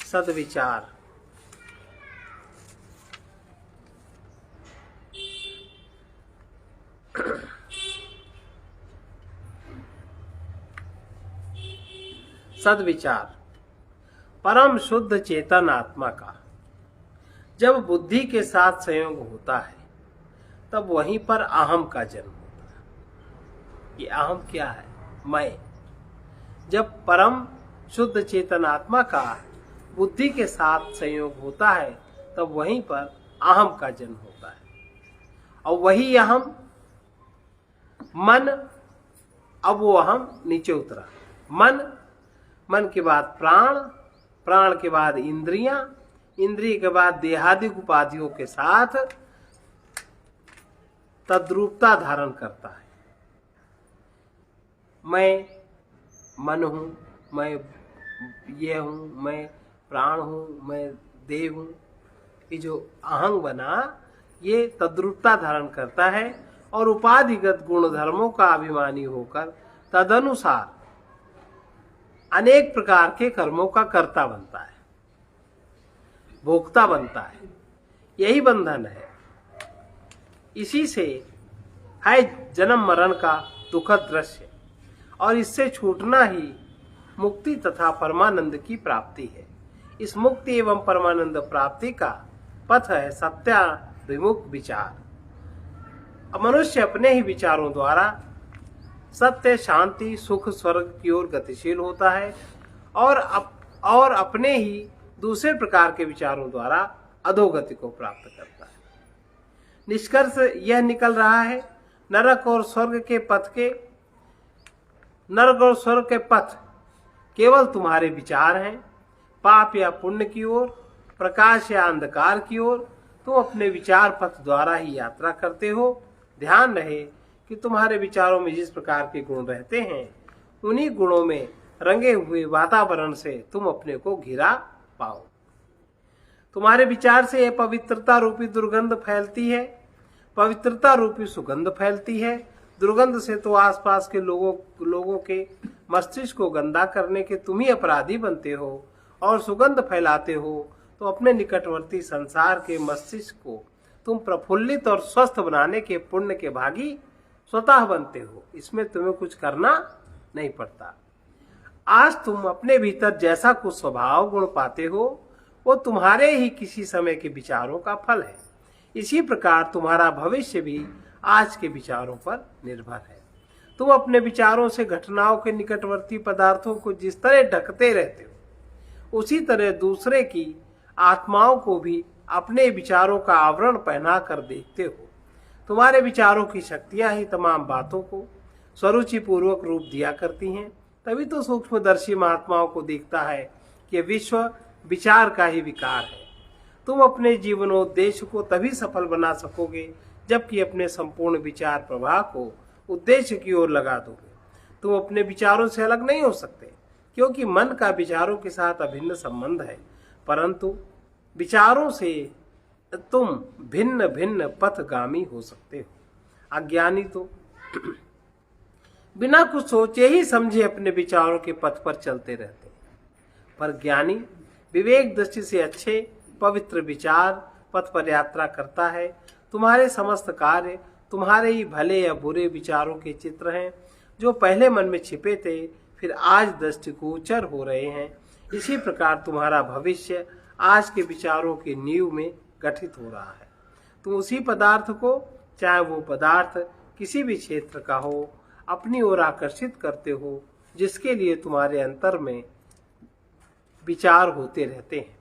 सद्विचार। सद्विचार परम शुद्ध चेतन आत्मा का जब बुद्धि के साथ संयोग होता है तब वहीं पर अहम का जन्म होता है। ये अहम क्या है? मैं। जब परम शुद्ध चेतन आत्मा का बुद्धि के साथ संयोग होता है तब वहीं पर अहम का जन्म होता है और वही अहम मन। अब वो अहम नीचे उतरा। मन के बाद प्राण के बाद इंद्रियां, इंद्रिय के बाद देहादिक उपाधियों के साथ तद्रूपता धारण करता है। मैं मन हूं, मैं ये हूं, मैं प्राण हूं, मैं देह हूं। ये जो अहंग बना ये तद्रूपता धारण करता है और उपाधिगत गुण धर्मों का अभिमानी होकर तदनुसार अनेक प्रकार के कर्मों का कर्ता बनता है, भोक्ता बनता है। यही बंधन है। इसी से है जन्म मरण का दुखद दृश्य और इससे छूटना ही मुक्ति तथा परमानंद की प्राप्ति है। इस मुक्ति एवं परमानंद प्राप्ति का पथ है सत्याभिमुख विचार। मनुष्य अपने ही विचारों द्वारा सत्य, शांति, सुख, स्वर्ग की ओर गतिशील होता है और अपने ही दूसरे प्रकार के विचारों द्वारा अधोगति को प्राप्त करता है। निष्कर्ष यह निकल रहा है नरक और स्वर्ग के पथ केवल तुम्हारे विचार हैं। पाप या पुण्य की ओर, प्रकाश या अंधकार की ओर तुम अपने विचार पथ द्वारा ही यात्रा करते हो। ध्यान रहे कि तुम्हारे विचारों में जिस प्रकार के गुण रहते हैं उन्हीं गुणों में रंगे हुए वातावरण से तुम अपने को घिरा पाओ। तुम्हारे विचार से यह पवित्रता रूपी दुर्गंध फैलती है, पवित्रता रूपी सुगंध फैलती है। दुर्गंध से तो आसपास के लोगों के मस्तिष्क को गंदा करने के तुम ही अपराधी बनते हो और सुगंध फैलाते हो तो अपने निकटवर्ती संसार के मस्तिष्क को तुम प्रफुल्लित और स्वस्थ बनाने के पुण्य के भागी स्वतः बनते हो। इसमें तुम्हें कुछ करना नहीं पड़ता। आज तुम अपने भीतर जैसा कुछ स्वभाव गुण पाते हो वो तुम्हारे ही किसी समय के विचारों का फल है। इसी प्रकार तुम्हारा भविष्य भी आज के विचारों पर निर्भर है। तुम अपने विचारों से घटनाओं के निकटवर्ती पदार्थों को जिस तरह ढकते रहते हो उसी तरह दूसरे की आत्माओं को भी अपने विचारों का आवरण पहना कर देखते हो। तुम्हारे विचारों की शक्तियां ही तमाम बातों को स्वरुचि पूर्वक रूप दिया करती हैं। तभी तो सूक्ष्मदर्शी महात्माओं को दिखता है कि विश्व विचार का ही विकार है। तुम अपने जीवनोद्देश्य को तभी सफल बना सकोगे जबकि अपने संपूर्ण विचार प्रवाह को उद्देश्य की ओर लगा दोगे। तुम अपने विचारों से अलग नहीं हो सकते क्योंकि मन का विचारों के साथ अभिन्न संबंध है, परंतु विचारों से तुम भिन्न भिन्न पथगामी हो सकते हो। अज्ञानी तो बिना कुछ सोचे ही समझे अपने विचारों के पथ पर चलते रहते हैं, पर ज्ञानी विवेक दृष्टि से अच्छे पवित्र विचार पथ पर यात्रा करता है। तुम्हारे समस्त कार्य तुम्हारे ही भले या बुरे विचारों के चित्र हैं जो पहले मन में छिपे थे फिर आज दृष्टिगोचर हो रहे हैं। इसी प्रकार तुम्हारा भविष्य आज के विचारों के नींव में गठित हो रहा है। तुम उसी पदार्थ को, चाहे वो पदार्थ किसी भी क्षेत्र का हो, अपनी ओर आकर्षित करते हो जिसके लिए तुम्हारे अंतर में विचार होते रहते हैं।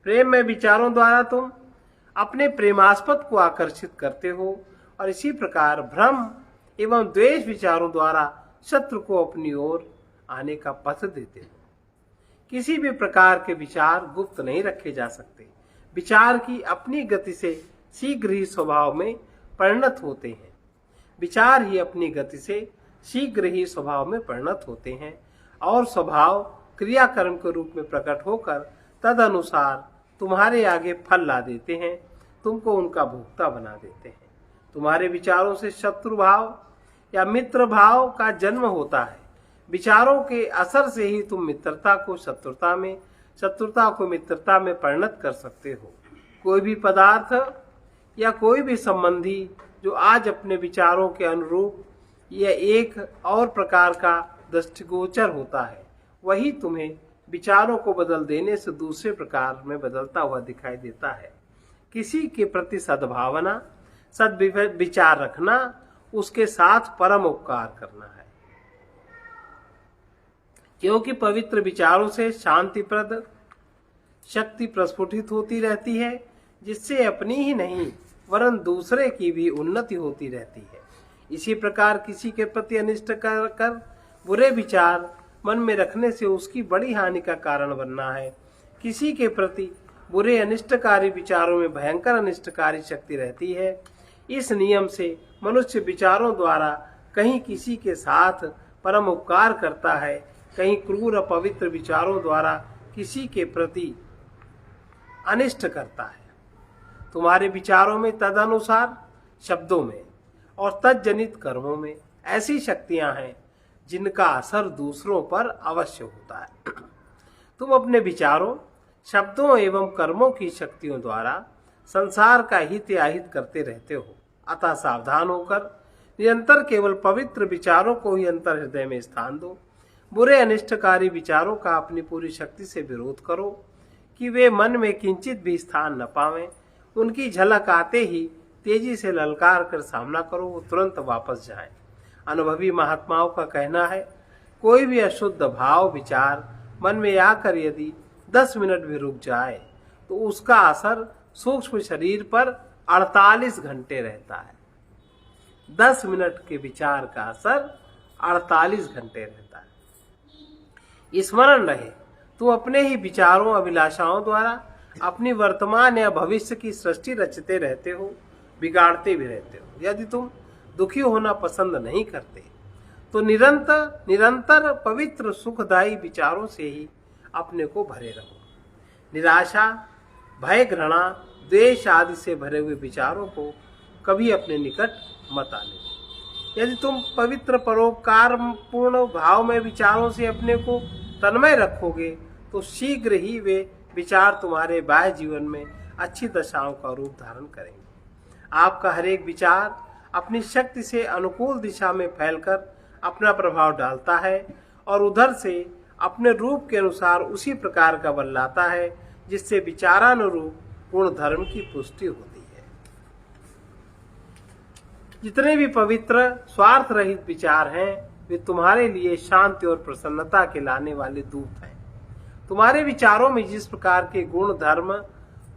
प्रेम में विचारों द्वारा तुम अपने प्रेमास्पद को आकर्षित करते हो और इसी प्रकार भ्रम एवं द्वेष विचारों द्वारा शत्रु को अपनी ओर आने का पथ देते हो। किसी भी प्रकार के विचार गुप्त नहीं रखे जा सकते। विचार की अपनी गति से शीघ्र ही स्वभाव में परिणत होते हैं। विचार ही अपनी गति से शीघ्र ही स्वभाव में परिणत होते हैं और स्वभाव क्रियाकर्म के रूप में प्रकट होकर तद अनुसार तुम्हारे आगे फल ला देते हैं, तुमको उनका भोक्ता बना देते हैं। तुम्हारे विचारों से शत्रु भाव या मित्र भाव का जन्म होता है। विचारों के असर से ही तुम मित्रता को शत्रुता में, शत्रुता को मित्रता में परिणत कर सकते हो। कोई भी पदार्थ या कोई भी संबंधी जो आज अपने विचारों के अनुरूप या एक और प्रकार का दृष्टिगोचर होता है, वही तुम्हें विचारों को बदल देने से दूसरे प्रकार में बदलता हुआ दिखाई देता है। किसी के प्रति सद्भावना, सद्विचार रखना, उसके साथ परम उपकार करना है, क्योंकि पवित्र विचारों से शांतिप्रद शक्ति प्रस्फुटित होती रहती है, जिससे अपनी ही नहीं वरन दूसरे की भी उन्नति होती रहती है। इसी प्रकार किसी के प्रति अनिष्ट कर बुरे विचार मन में रखने से उसकी बड़ी हानि का कारण बनना है। किसी के प्रति बुरे अनिष्टकारी विचारों में भयंकर अनिष्टकारी शक्ति रहती है। इस नियम से मनुष्य विचारों द्वारा कहीं किसी के साथ परम उपकार करता है, कहीं क्रूर अपवित्र विचारों द्वारा किसी के प्रति अनिष्ट करता है। तुम्हारे विचारों में तदनुसार शब्दों में और तज्जनित कर्मों में ऐसी शक्तियां हैं जिनका असर दूसरों पर अवश्य होता है। तुम अपने विचारों, शब्दों एवं कर्मों की शक्तियों द्वारा संसार का हित या अहित करते रहते हो। अतः सावधान होकर निरंतर केवल पवित्र विचारों को ही अंतर हृदय में स्थान दो। बुरे अनिष्टकारी विचारों का अपनी पूरी शक्ति से विरोध करो कि वे मन में किंचित भी स्थान न पावें। उनकी झलक आते ही तेजी से ललकार कर सामना करो, वो तुरंत वापस जाएं। अनुभवी महात्माओं का कहना है, कोई भी अशुद्ध भाव विचार मन में आकर यदि 10 मिनट भी रुक जाए तो उसका असर सूक्ष्म शरीर पर 48 घंटे रहता है। 10 मिनट के विचार का असर 48 घंटे रहता है। स्मरण रहे, तुम अपने ही विचारों, अभिलाषाओं द्वारा अपनी वर्तमान या भविष्य की सृष्टि रचते रहते हो, बिगाड़ते भी रहते हो। यदि तुम दुखी होना पसंद नहीं करते तो निरंतर पवित्र सुखदायी विचारों से ही अपने को भरे रहो। निराशा, भय, घृणा, द्वेष आदि से भरे हुए विचारों को कभी अपने निकट मत आने दो। यदि तुम पवित्र परोपकार पूर्ण भाव में विचारों से अपने को तन्मय रखोगे तो शीघ्र ही वे विचार तुम्हारे बाह्य जीवन में अच्छी दशाओं का रूप धारण करेंगे। आपका हर एक विचार अपनी शक्ति से अनुकूल दिशा में फैलकर अपना प्रभाव डालता है और उधर से अपने रूप के अनुसार उसी प्रकार का बल लाता है, जिससे विचारानुरूप गुण धर्म की पुष्टि होती है। जितने भी पवित्र स्वार्थ रहित विचार हैं, वे तुम्हारे लिए शांति और प्रसन्नता के लाने वाले दूत हैं। तुम्हारे विचारों में जिस प्रकार के गुण धर्म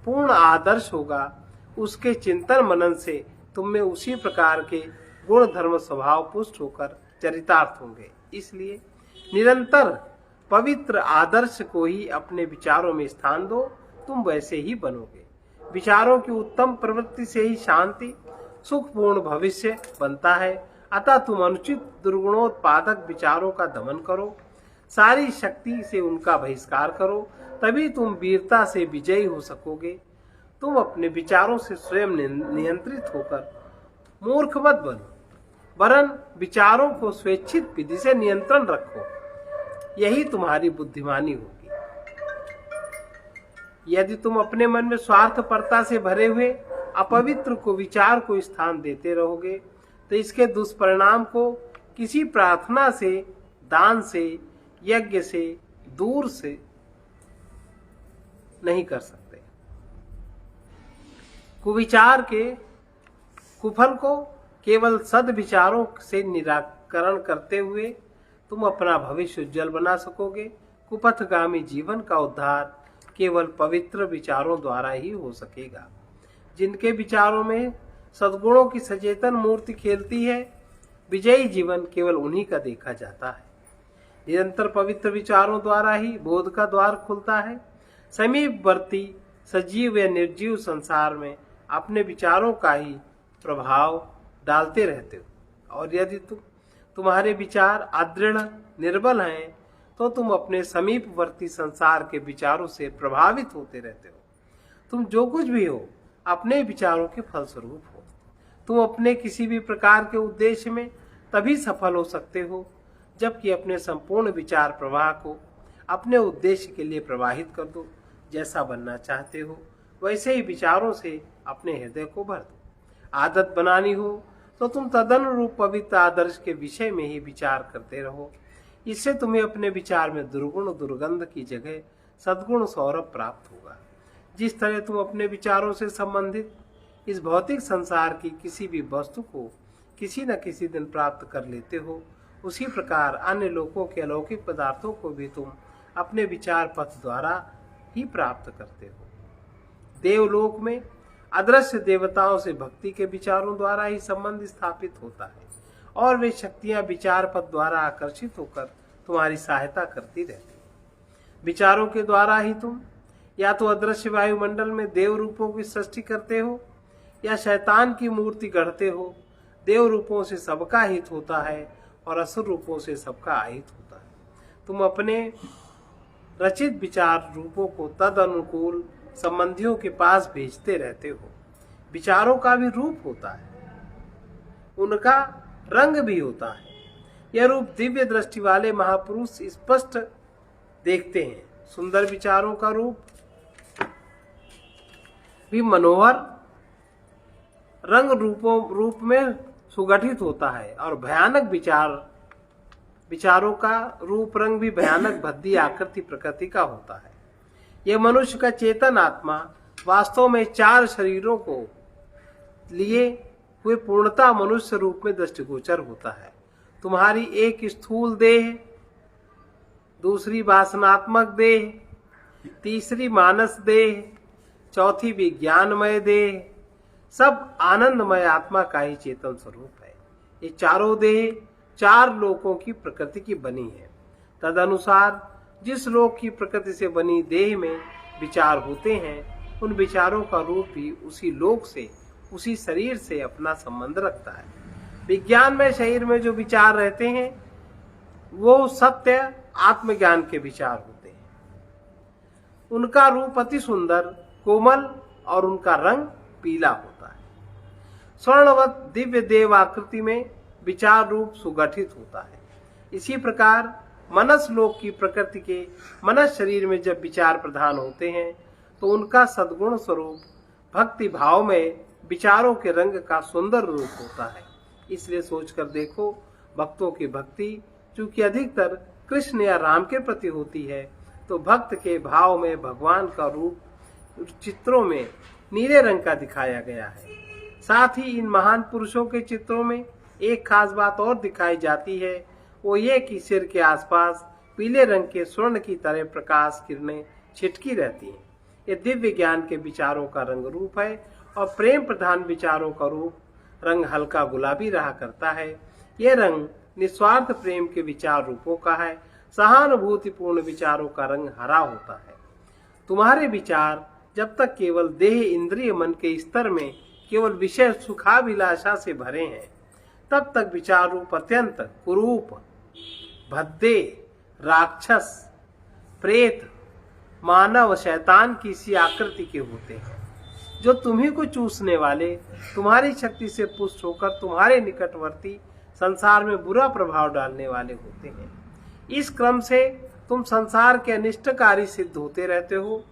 पूर्ण आदर्श होगा, उसके चिंतन मनन से तुम में उसी प्रकार के गुण धर्म स्वभाव पुष्ट होकर चरितार्थ होंगे। इसलिए निरंतर पवित्र आदर्श को ही अपने विचारों में स्थान दो, तुम वैसे ही बनोगे। विचारों की उत्तम प्रवृत्ति से ही शांति, सुखपूर्ण भविष्य बनता है। अतः तुम अनुचित दुर्गुणोत्पादक विचारों का दमन करो, सारी शक्ति से उनका बहिष्कार करो, तभी तुम वीरता से विजयी हो सकोगे। तुम अपने विचारों से स्वयं नियंत्रित होकर मूर्ख मत बनो, वरन विचारों को स्वेच्छित विधि से नियंत्रण रखो, यही तुम्हारी बुद्धिमानी होगी। यदि तुम अपने मन में स्वार्थपरता से भरे हुए अपवित्र को विचार को स्थान देते रहोगे तो इसके दुष्परिणाम को किसी प्रार्थना से, दान से, यज्ञ से, दूर से नहीं कर सकते। कुविचार के कुफल को केवल सद्विचारों से निराकरण करते हुए तुम अपना भविष्य उज्जवल बना सकोगे। कुपथगामी जीवन का उद्धार केवल पवित्र विचारों द्वारा ही हो सकेगा। जिनके विचारों में सद्गुणों की सचेतन मूर्ति खेलती है, विजयी जीवन केवल उन्हीं का देखा जाता है। निरंतर पवित्र विचारों द्वारा ही बोध का द्वार खुलता है। समीपवर्ती सजीव या निर्जीव संसार में अपने विचारों का ही प्रभाव डालते रहते हो, और यदि तुम्हारे विचार अदृढ़, निर्बल हैं तो तुम अपने समीपवर्ती संसार के विचारों से प्रभावित होते रहते हो। तुम जो कुछ भी हो, अपने विचारों के फलस्वरूप हो। तुम अपने किसी भी प्रकार के उद्देश्य में तभी सफल हो सकते हो जबकि अपने संपूर्ण विचार प्रवाह को अपने उद्देश्य के लिए प्रवाहित कर दो। जैसा बनना चाहते हो वैसे ही विचारों से अपने हृदय को भर दो। आदत बनानी हो तो तुम तदनुरूप पवित्र आदर्श के विषय में ही विचार करते रहो। इससे तुम्हें अपने विचार में दुर्गुण दुर्गंध की जगह सद्गुण सौरभ प्राप्त होगा। जिस तरह तुम अपने विचारों से संबंधित इस भौतिक संसार की किसी भी वस्तु को किसी न किसी दिन प्राप्त कर लेते हो, उसी प्रकार अन्य लोगों के अलौकिक पदार्थों को भी तुम अपने विचार पथ द्वारा ही प्राप्त करते हो। देवलोक में अदृश्य देवताओं से भक्ति के विचारों द्वारा ही संबंध स्थापित होता है और वे शक्तियां विचार पथ द्वारा आकर्षित होकर तुम्हारी सहायता करती रहती है। विचारों के द्वारा ही तुम या तो अदृश्य वायुमंडल में देव रूपों की सृष्टि करते हो या शैतान की मूर्ति गढ़ते हो। देव रूपों से सबका हित होता है और असुर रूपों से सबका अहित होता है। तुम अपने रचित विचार रूपों को तद अनुकूल संबंधियों के पास भेजते रहते हो। विचारों का भी रूप होता है, उनका रंग भी होता है। यह रूप दिव्य दृष्टि वाले महापुरुष स्पष्ट देखते हैं। सुंदर विचारों का रूप भी मनोहर रंग रूप में सुगठित होता है और भयानक विचारों का रूप रंग भी भयानक भद्दी आकृति प्रकृति का होता है। यह मनुष्य का चेतन आत्मा वास्तव में 4 शरीरों को लिए हुए पूर्णता मनुष्य रूप में दृष्टिगोचर होता है। तुम्हारी एक स्थूल देह, दूसरी वासनात्मक देह, तीसरी मानस देह, चौथी विज्ञानमय देह, सब आनंदमय आत्मा का ही चेतन स्वरूप है। ये चारों देह 4 लोकों की प्रकृति की बनी है। तदनुसार जिस लोक की प्रकृति से बनी देह में विचार होते हैं, उन विचारों का रूप भी उसी लोक से, उसी शरीर से अपना संबंध रखता है। विज्ञान में शरीर में जो विचार रहते हैं वो सत्य आत्मज्ञान के विचार होते हैं। उनका रूप अति सुंदर कोमल और उनका रंग पीला होता है। स्वर्णवत दिव्य देव आकृति में विचार रूप सुगठित होता है। इसी प्रकार मनस लोक की प्रकृति के मनस शरीर में जब विचार प्रधान होते हैं तो उनका सद्गुण स्वरूप भक्ति भाव में विचारों के रंग का सुंदर रूप होता है। इसलिए सोचकर देखो, भक्तों की भक्ति चूंकि अधिकतर कृष्ण या राम के प्रति होती है, तो भक्त के भाव में भगवान का रूप चित्रों में नीले रंग का दिखाया गया है। साथ ही इन महान पुरुषों के चित्रों में एक खास बात और दिखाई जाती है, वो ये कि सिर के आसपास पीले रंग के स्वर्ण की तरह प्रकाश किरणें छिटकी रहती हैं। ये दिव्य ज्ञान के विचारों का रंग रूप है और प्रेम प्रधान विचारों का रूप रंग हल्का गुलाबी रहा करता है। ये रंग निस्वार्थ प्रेम के विचार रूपों का है। सहानुभूतिपूर्ण विचारों का रंग हरा होता है। तुम्हारे विचार जब तक केवल देह इंद्रिय मन के स्तर में केवल विषय सुखाभिलाषा से भरे हैं, तब तक विचार रूप अत्यंत कुरूप, भद्दे, राक्षस, प्रेत, मानव, शैतान की सी आकृति के होते हैं, जो तुम्ही को चूसने वाले, तुम्हारी शक्ति से पुष्ट होकर तुम्हारे निकटवर्ती संसार में बुरा प्रभाव डालने वाले होते हैं। इस क्रम से तुम संसार के अनिष्टकारी सिद्ध होते रहते हो।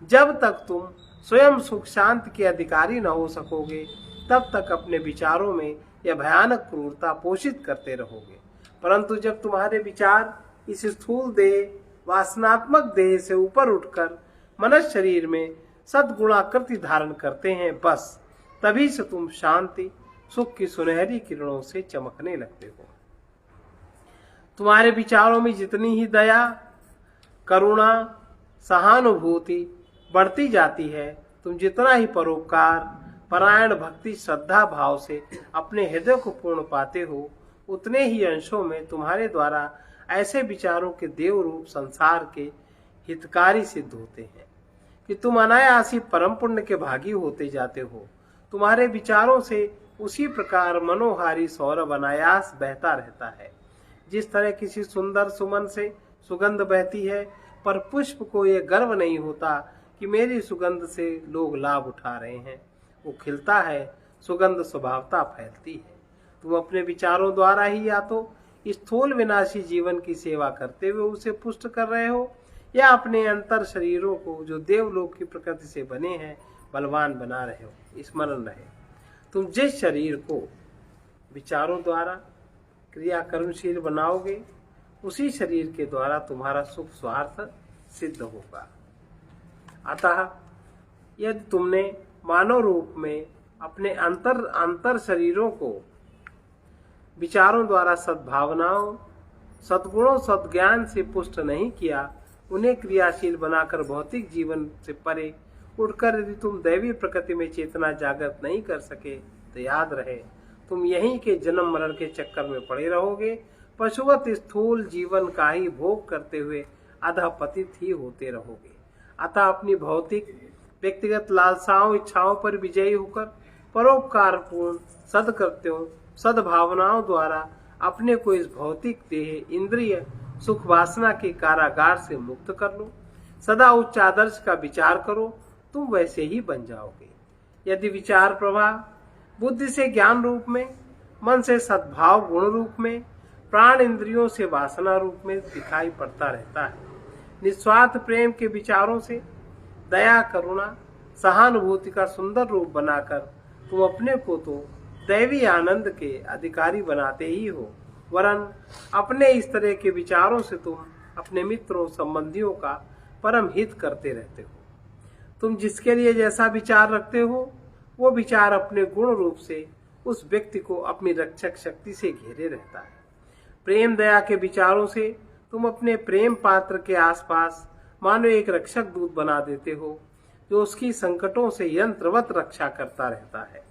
जब तक तुम स्वयं सुख शांति के अधिकारी न हो सकोगे, तब तक अपने विचारों में यह भयानक क्रूरता पोषित करते रहोगे। परंतु जब तुम्हारे विचार इस स्थूल देह, वासनात्मक देह से ऊपर उठकर मनुष्य शरीर में सद्गुणाकृति धारण करते हैं, बस तभी से तुम शांति सुख की सुनहरी किरणों से चमकने लगते हो। तुम्हारे विचारों में जितनी ही दया, करुणा, सहानुभूति बढ़ती जाती है, तुम जितना ही परोपकार, परायण भक्ति, श्रद्धा भाव से अपने हृदय को पूर्ण पाते हो, उतने ही अंशों में तुम्हारे द्वारा ऐसे विचारों के देव रूप संसार के हितकारी सिद्ध होते हैं कि तुम अनायास ही परम पुण्य के भागी होते जाते हो। तुम्हारे विचारों से उसी प्रकार मनोहारी सौरभ अनायास बहता रहता है। जिस तरह किसी सुंदर सुमन से सुगंध बहती है, पर पुष्प को यह गर्व नहीं होता कि मेरी सुगंध से लोग लाभ उठा रहे हैं, वो खिलता है, सुगंध स्वभावता फैलती है। तुम अपने विचारों द्वारा ही या तो स्थूल विनाशी जीवन की सेवा करते हुए उसे पुष्ट कर रहे हो, या अपने अंतर शरीरों को जो देवलोक की प्रकृति से बने हैं बलवान बना रहे हो। स्मरण रहे, तुम जिस शरीर को विचारों द्वारा क्रिया कर्मशील बनाओगे उसी शरीर के द्वारा तुम्हारा सुख स्वार्थ सिद्ध होगा। अतः यदि तुमने मानव रूप में अपने अंतर शरीरों को विचारों द्वारा सद्भावनाओं सद्गुणों सद्ज्ञान से पुष्ट नहीं किया, उन्हें क्रियाशील बनाकर भौतिक जीवन से परे उठकर यदि तुम दैवी प्रकृति में चेतना जागृत नहीं कर सके तो याद रहे तुम यहीं के जन्म मरण के चक्कर में पड़े रहोगे। पशुवत स्थूल जीवन का ही भोग करते हुए अधपतित ही होते रहोगे। अतः अपनी भौतिक व्यक्तिगत लालसाओं इच्छाओं पर विजयी होकर परोपकार पूर्ण सदकृत्यों सद्भावनाओं द्वारा अपने को इस भौतिक देह इंद्रिय सुख वासना के कारागार से मुक्त कर लो। सदा उच्च आदर्श का विचार करो, तुम वैसे ही बन जाओगे। यदि विचार प्रवाह बुद्धि से ज्ञान रूप में, मन से सद्भाव गुण रूप में, प्राण इंद्रियों से वासना रूप में दिखाई पड़ता रहता है, निस्वार्थ प्रेम के विचारों से दया करुणा सहानुभूति का सुंदर रूप बनाकर तुम अपने को तो दैवी आनंद के अधिकारी बनाते ही हो, वरन अपने इस तरह के विचारों से तुम अपने मित्रों संबंधियों का परम हित करते रहते हो। तुम जिसके लिए जैसा विचार रखते हो वो विचार अपने गुण रूप से उस व्यक्ति को अपनी रक्षक शक्ति से घेरे रहता है। प्रेम दया के विचारों से तुम अपने प्रेम पात्र के आसपास मानो एक रक्षक दूत बना देते हो जो उसकी संकटों से यंत्रवत रक्षा करता रहता है।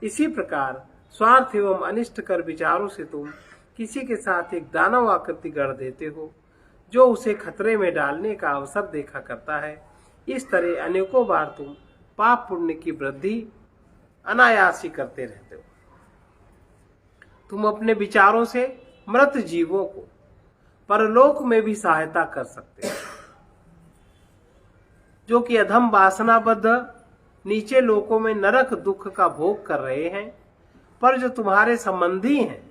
इसी प्रकार स्वार्थ एवं अनिष्टकर विचारों से तुम किसी के साथ एक दानव आकृति गढ़ देते हो जो उसे खतरे में डालने का अवसर देखा करता है। इस तरह अनेकों बार तुम पाप पुण्य की वृद्धि अनायास ही करते रहते हो। तुम अपने विचारों से मृत जीवों को परलोक में भी सहायता कर सकते हो जो कि अधम वासनाबद्ध नीचे लोकों में नरक दुख का भोग कर रहे हैं, पर जो तुम्हारे संबंधी हैं।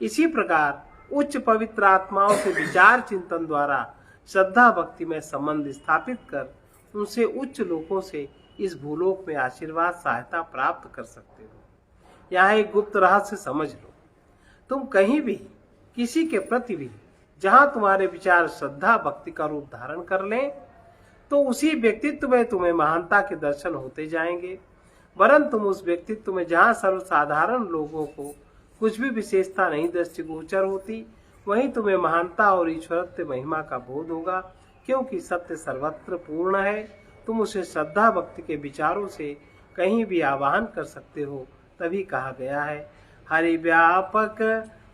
इसी प्रकार उच्च पवित्र आत्माओं से विचार चिंतन द्वारा श्रद्धा भक्ति में संबंध स्थापित कर उनसे उच्च लोकों से इस भूलोक में आशीर्वाद सहायता प्राप्त कर सकते हो। यहाँ एक गुप्त रहस्य समझ लो, तुम कहीं भी किसी के प्रति भी जहां तुम्हारे विचार श्रद्धा भक्ति का रूप धारण कर लें तो उसी व्यक्तित्व में तुम्हें महानता के दर्शन होते जाएंगे, वरन तुम उस व्यक्तित्व में जहां सर्वसाधारण लोगों को कुछ भी विशेषता नहीं दृष्टिगोचर होती वहीं तुम्हें महानता और ईश्वरत्व महिमा का बोध होगा, क्योंकि सत्य सर्वत्र पूर्ण है। तुम उसे श्रद्धा भक्ति के विचारों से कहीं भी आवाहन कर सकते हो। तभी कहा गया है, हरि व्यापक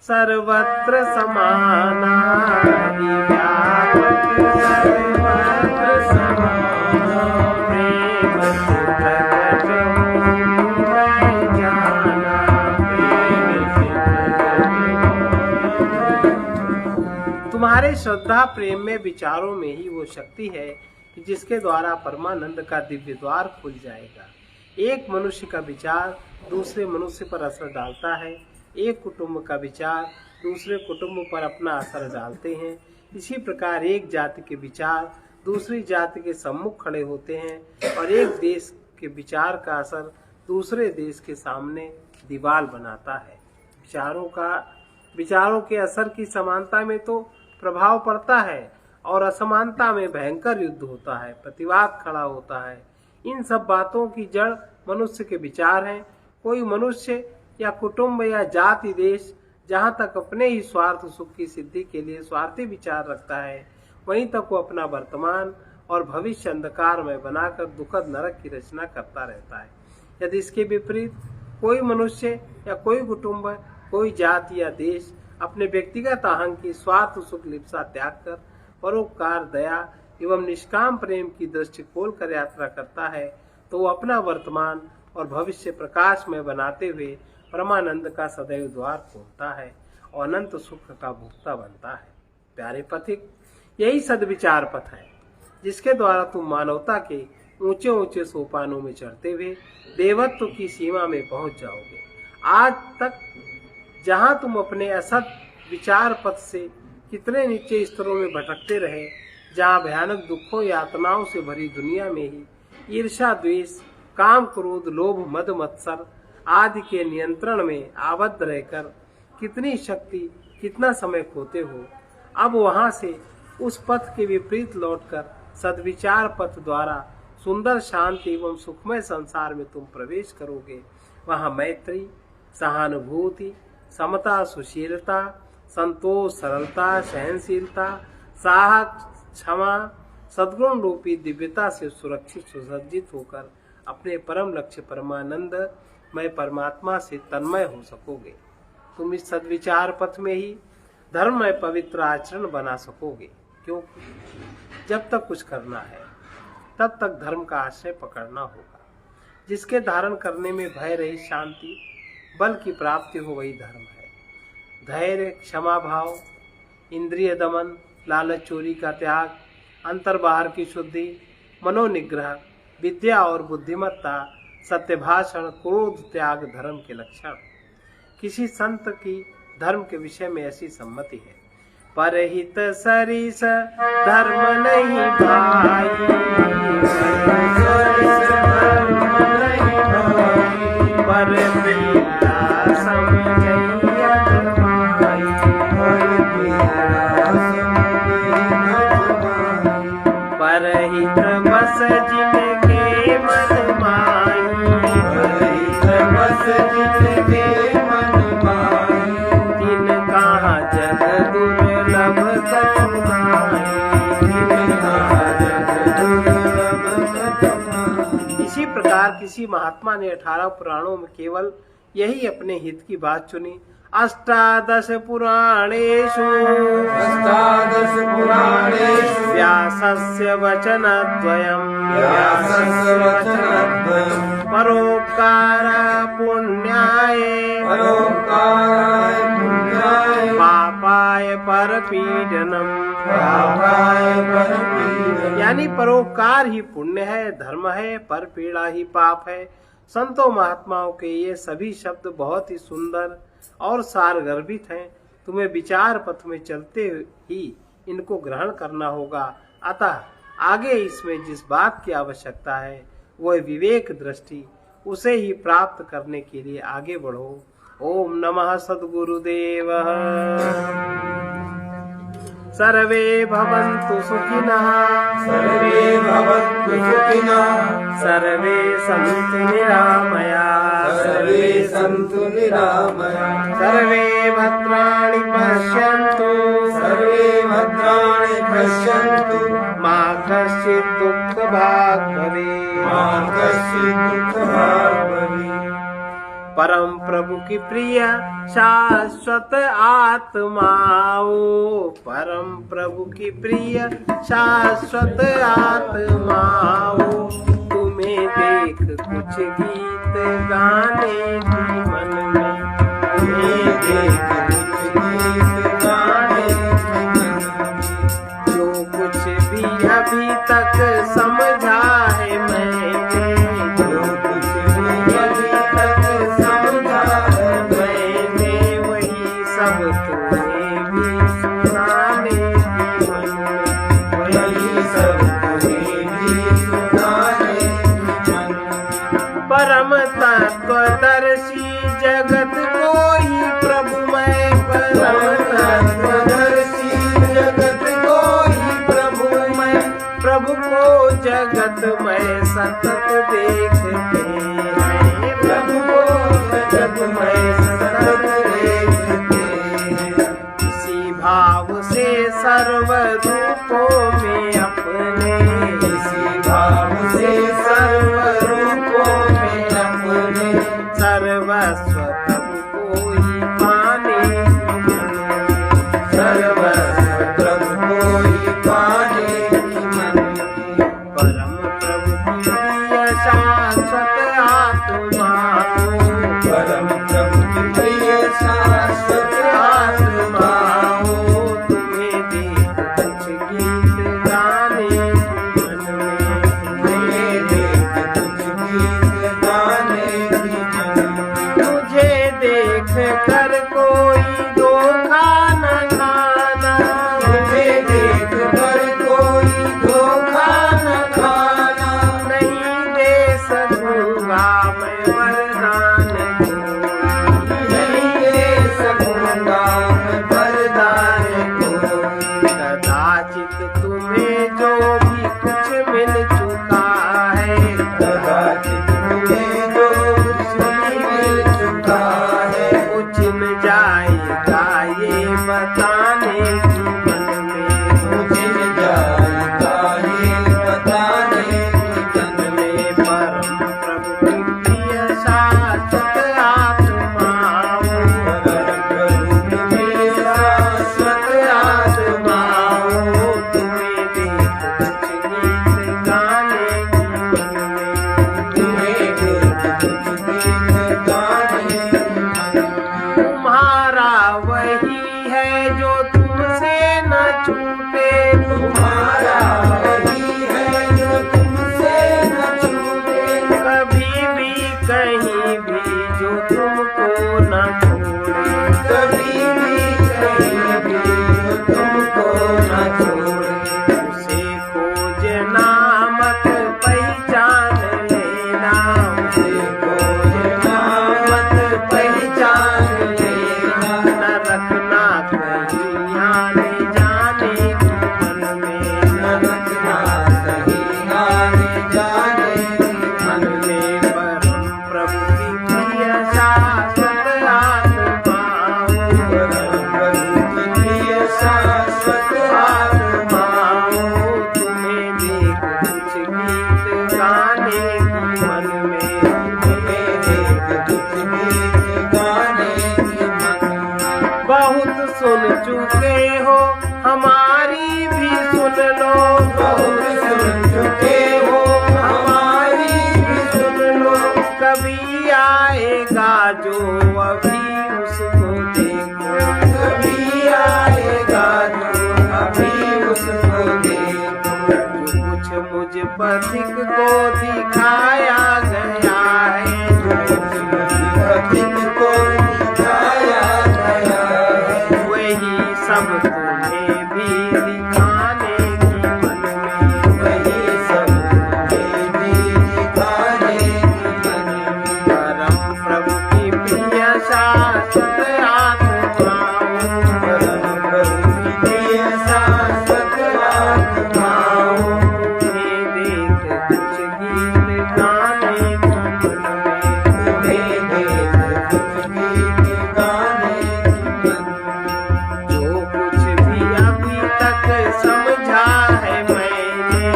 सर्वत्र समाना, हरि व्यापक सर्वत्र समाना, प्रेम से प्रकट हूँ मैं जाना, प्रेम से प्रकट। तुम्हारे श्रद्धा प्रेम में विचारों में ही वो शक्ति है जिसके द्वारा परमानंद का दिव्य द्वार खुल जाएगा। एक मनुष्य का विचार दूसरे मनुष्य पर असर डालता है, एक कुटुंब का विचार दूसरे कुटुंब पर अपना असर डालते हैं। इसी प्रकार एक जाति के विचार दूसरी जाति के सम्मुख खड़े होते हैं और एक देश के विचार का असर दूसरे देश के सामने दीवार बनाता है। विचारों के असर की समानता में तो प्रभाव पड़ता है और असमानता में भयंकर युद्ध होता है, प्रतिवाद खड़ा होता है। इन सब बातों की जड़ मनुष्य के विचार हैं। कोई मनुष्य या कुटुंब या जाति देश जहाँ तक अपने ही स्वार्थ सुख की सिद्धि के लिए स्वार्थी विचार रखता है वहीं तक वो अपना वर्तमान और भविष्य अंधकार में बनाकर दुखद नरक की रचना करता रहता है। यदि इसके विपरीत कोई मनुष्य या कोई कुटुंब कोई जाति या देश अपने व्यक्तिगत अहंग की स्वार्थ सुख लिप्सा त्याग कर परोपकार दया एवं निष्काम प्रेम की दृष्टि खोल कर यात्रा करता है तो वो अपना वर्तमान और भविष्य प्रकाश में बनाते हुए परमानंद का सदैव द्वार खोलता है और अनंत सुख का भोक्ता बनता है। प्यारे पथिक, यही सद्विचार पथ है जिसके द्वारा तुम मानवता के ऊंचे ऊंचे सोपानों में चढ़ते हुए देवत्व की सीमा में पहुंच जाओगे। आज तक जहां तुम अपने असत विचार पथ से कितने नीचे स्तरों में भटकते रहे, जहाँ भयानक दुखों यातनाओं से भरी दुनिया में ही ईर्ष्या, द्वेष, काम, क्रोध, लोभ, मद, मत्सर आदि के नियंत्रण में आबद्ध रहकर कितनी शक्ति, कितना समय खोते हो, अब वहां से उस पथ के विपरीत लौटकर सद्विचार पथ द्वारा सुंदर, शांति एवं सुखमय संसार में तुम प्रवेश करोगे। वहां मैत्री, सहानुभूति, समता, सुशीलता, संतोष, सरलता, सहनशीलता, साहस, क्षमा, सद्गुण रूपी दिव्यता से सुरक्षित, सुसज्जित होकर अपने परम लक्ष्य परमानंद मैं परमात्मा से तन्मय हो सकोगे। तुम इस सद्विचार पथ में ही धर्म में पवित्र आचरण बना सकोगे, क्योंकि जब तक कुछ करना है तब तक धर्म का आश्रय पकड़ना होगा। जिसके धारण करने में भय रहित शांति, बल की प्राप्ति हो, वही धर्म है। धैर्य, क्षमा भाव, इंद्रिय दमन, लालच, चोरी का त्याग, अंतर बाहर की शुद्धि, मनोनिग्रह, विद्या और बुद्धिमत्ता, सत्य भाषण, क्रोध त्याग धर्म के लक्षण। किसी संत की धर्म के विषय में ऐसी सम्मति है, परहित सरिस धर्म नहीं भाई, पर प्रिया समझैया भाई, परहित बस जिनके मन माई, परहित बस जिनके मन माई, दिन कहाँ जग दुर्लभ कठिनाई, दिन कहाँ जग दुर्लभ कठिनाई। इसी प्रकार किसी महात्मा ने 18 पुराणों में केवल यही अपने हित की बात चुनी। अष्टादश पुराणेषु व्यासस्य वचनद्वयम् परोपकार पुण्याय पापाय परपीडनम्। यानी परोपकार ही पुण्य है, धर्म है, परपीड़ा ही पाप है। संतों महात्माओं के ये सभी शब्द बहुत ही सुंदर और सारगर्भित हैं। तुम्हें विचार पथ में चलते ही इनको ग्रहण करना होगा। अतः आगे इसमें जिस बात की आवश्यकता है वह विवेक दृष्टि, उसे ही प्राप्त करने के लिए आगे बढ़ो। ओम नमः सद्गुरुदेव। सर्वे भवन्तु सुखिनः, सर्वे भवन्तु सुखिनः, सर्वे सन्तु निरामयाः, सर्वे सन्तु निरामयाः, सर्वे भद्राणि पश्यन्तु, सर्वे भद्राणि पश्यन्तु, मा कश्चित् दुःखभाग् भवेत्, मा कश्चित् दुःखभाग् भवेत्। परम प्रभु की प्रिय शाश्वत आत्माओ, परम प्रभु की प्रिय शाश्वत आत्माओ, तुम्हें देख कुछ गीत गाने की मन में, तुम्हें देख कुछ गीत गाने की मन में। जो कुछ भी अभी तक समझा है मैंने, जो कुछ भी अभी तक समझा है मैंने, वही सब तुम्हें भी सुनाने की मन में, वही सब तुम्हें भी सुनाने की मन में। परम तत्वदर्शी जगत को ही प्रभु मैं, परम तत्वदर्शी जगत को ही प्रभु मैं, प्रभु को जगत में सतत देखते हैं, प्रभु को जगत में सतत देखते हैं। इसी भाव से सर्व रूपों में अपने, इसी भाव से सर्व रूपों में अपने, सर्वस्व तब को ही पाने की मन, सर्वस्व तब को ही पाने की मन। परम प्रभु की प्रिय शाश्वत आत्मा, परम प्रभु की पथिक को दिखाया गया है, पथिक को दिखाया गया है, वही सब तुम्हें भी दिखाने की मन में, वही सब तुम्हें भी दिखाने की मन में। परम प्रभु की प्रिय शाश्वत आत्माओं, परम प्रभु की प्रिय शाश्वत आत्माओं, तुम्हें देख कुछ गीत गाने की मन में, तुम्हें देख कुछ गीत गाने की मन में। जो कुछ भी अभी तक समझा है मैंने,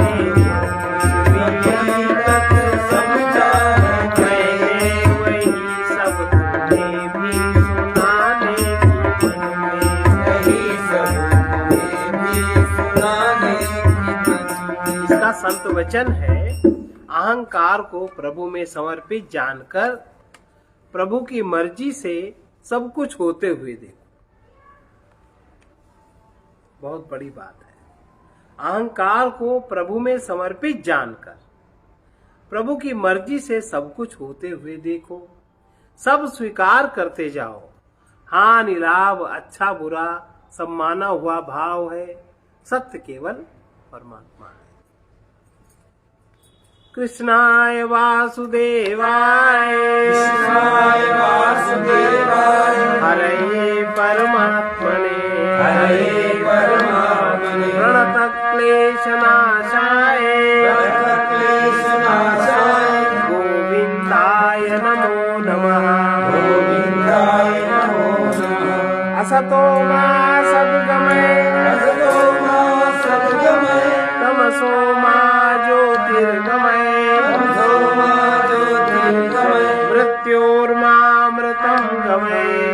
अभी तक समझा है मैंने वही सब तुम्हें भी सुनाने की मन में। वही सब तुम्हें भी सुनाने की मन में। इसका संत वचन है, अहंकार को प्रभु में समर्पित जानकर प्रभु की मर्जी से सब कुछ होते हुए देखो। बहुत बड़ी बात है। अहंकार को प्रभु में समर्पित जानकर प्रभु की मर्जी से सब कुछ होते हुए देखो। सब स्वीकार करते जाओ। हानि लाभ, अच्छा बुरा सब माना हुआ भाव है। सत्य केवल परमात्मा है। कृष्णाय वासुदेवाय, कृष्णाय वासुदेवाय, हरे परमात्मने, हरे परमात्मने, प्रणतक्लेशनाशाय, प्रणतक्लेशनाशाय, गोविन्दाय नमो नमः। गोविन्दाय नमो नमः। असतो मा सद्गमय, असतो मा सद्गमय, तमसो मा ज्योतिर्गमय, तमसो मा ज्योतिर्गमय, मृत्योर्मामृतं गमय।